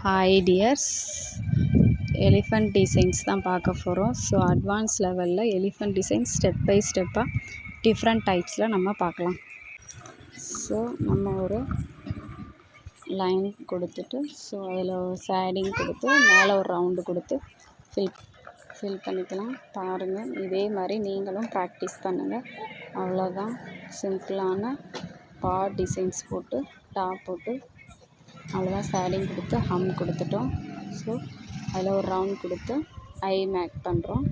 Hi tears, elephant designs தான் பார்க்க போகிறோம். ஸோ அட்வான்ஸ் லெவலில் எலிஃபண்ட் டிசைன்ஸ் ஸ்டெப் பை ஸ்டெப்பாக டிஃப்ரெண்ட் டைப்ஸில் நம்ம பார்க்கலாம். ஸோ நம்ம ஒரு லைன் கொடுத்துட்டு ஸோ அதில் ஷேடிங் கொடுத்து மேலே ஒரு ரவுண்டு கொடுத்து ஃபில் பண்ணிக்கலாம். பாருங்கள், இதே மாதிரி நீங்களும் ப்ராக்டிஸ் பண்ணுங்கள். அவ்வளோதான், சிம்பிளான பாட் டிசைன்ஸ் போட்டு டாப் போட்டு அவ்வளோதான். ஷேடிங் கொடுத்து ஹம் கொடுத்துட்டோம். ஸோ அதில் ஒரு ரவுண்ட் கொடுத்து ஐ மேக் பண்ணுறோம்.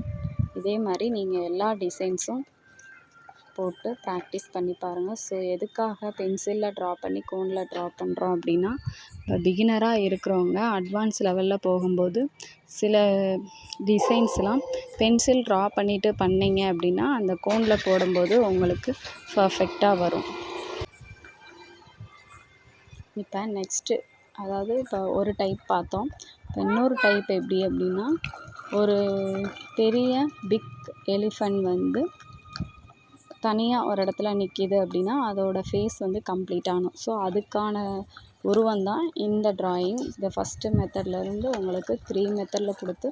இதே மாதிரி நீங்கள் எல்லா டிசைன்ஸும் போட்டு ப்ராக்டிஸ் பண்ணி பாருங்கள். ஸோ எதுக்காக பென்சிலில் ட்ரா பண்ணி கோனில் ட்ரா பண்ணுறோம் அப்படின்னா, இப்போ பிகினராக இருக்கிறவங்க அட்வான்ஸ் லெவலில் போகும்போது சில டிசைன்ஸ்லாம் பென்சில் ட்ரா பண்ணிவிட்டு பண்ணிங்க அப்படின்னா அந்த கோனில் போடும்போது உங்களுக்கு பர்ஃபெக்டாக வரும். இப்போ நெக்ஸ்ட்டு, அதாவது இப்போ ஒரு டைப் பார்த்தோம். இப்போ இன்னொரு டைப் எப்படி அப்படின்னா, ஒரு பெரிய பிக் எலிஃபண்ட் வந்து தனியாக ஒரு இடத்துல நிற்கிது அப்படின்னா அதோட ஃபேஸ் வந்து கம்ப்ளீட் ஆகணும். ஸோ அதுக்கான உருவம் தான் இந்த ட்ராயிங். இந்த ஃபஸ்ட்டு மெத்தட்லேருந்து உங்களுக்கு 3 மெத்தடில் கொடுத்து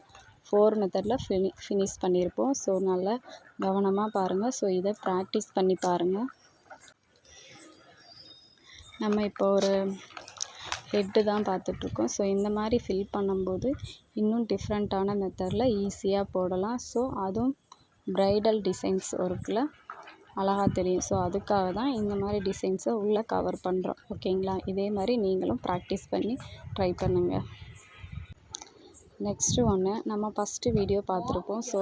4 மெத்தடில் ஃபினிஷ் பண்ணியிருப்போம். ஸோ நல்லா கவனமாக பாருங்கள். ஸோ இதை ப்ராக்டிஸ் பண்ணி பாருங்கள். நம்ம இப்போ ஒரு ஹெட்டு தான் பார்த்துட்ருக்கோம். ஸோ இந்த மாதிரி ஃபில் பண்ணும்போது இன்னும் டிஃப்ரெண்ட்டான மெத்தடில் ஈஸியாக போடலாம். ஸோ அதுவும் ப்ரைடல் டிசைன்ஸ் ஒர்க்கில் அழகாக தெரியும். ஸோ அதுக்காக தான் இந்த மாதிரி டிசைன்ஸை உள்ளே கவர் பண்ணுறோம். ஓகேங்களா? இதே மாதிரி நீங்களும் ப்ராக்டிஸ் பண்ணி ட்ரை பண்ணுங்கள். நெக்ஸ்ட்டு ஒன்று, நம்ம ஃபஸ்ட்டு வீடியோ பார்த்துருப்போம். ஸோ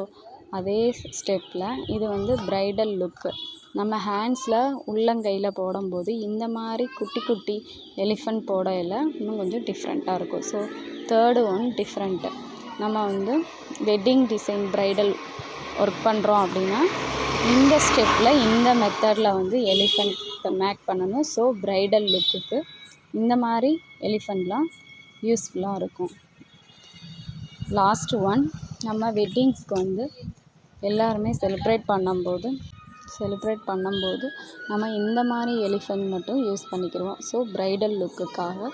அதே ஸ்டெப்பில் இது வந்து ப்ரைடல் லுக்கு. நம்ம ஹேண்ட்ஸில் உள்ளங்கையில் போடும்போது இந்த மாதிரி குட்டி குட்டி எலிஃபண்ட் போடையில் இன்னும் கொஞ்சம் டிஃப்ரெண்ட்டாக இருக்கும். ஸோ தேர்டு ஒன் டிஃப்ரெண்ட்டு, நம்ம வந்து வெட்டிங் டிசைன் ப்ரைடல் ஒர்க் பண்ணுறோம் அப்படின்னா இந்த ஸ்டெப்பில் இந்த மெத்தடில் வந்து எலிஃபண்ட் மேக் பண்ணணும். ஸோ ப்ரைடல் லுக்குக்கு இந்த மாதிரி எலிஃபண்ட்லாம் யூஸ்ஃபுல்லாக இருக்கும். லாஸ்ட் ஒன், நம்ம வெட்டிங்ஸ்க்கு வந்து எல்லாருமே செலிப்ரேட் பண்ணும்போது நம்ம இந்த மாதிரி எலிஃபண்ட் மட்டும் யூஸ் பண்ணிக்கிடுவோம். ஸோ ப்ரைடல் லுக்குக்காக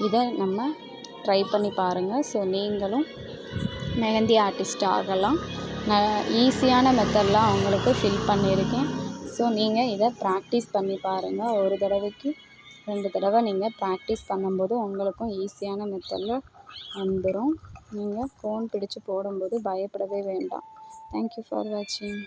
இதை நம்ம ட்ரை பண்ணி பாருங்கள். ஸோ நீங்களும் மெஹந்தி ஆர்டிஸ்ட் ஆகலாம். ஈஸியான மெத்தட்லாம் அவங்களுக்கு ஃபில் பண்ணியிருக்கேன். ஸோ நீங்கள் இதை ப்ராக்டிஸ் பண்ணி பாருங்கள். ஒரு தடவைக்கு 2 தடவை நீங்கள் ப்ராக்டிஸ் பண்ணும்போது உங்களுக்கும் ஈஸியான மெத்தடில் வந்துடும். நீங்கள் கோன் பிடிச்சு போடும்போது பயப்படவே வேண்டாம். தேங்க்யூ ஃபார் வாட்சிங்.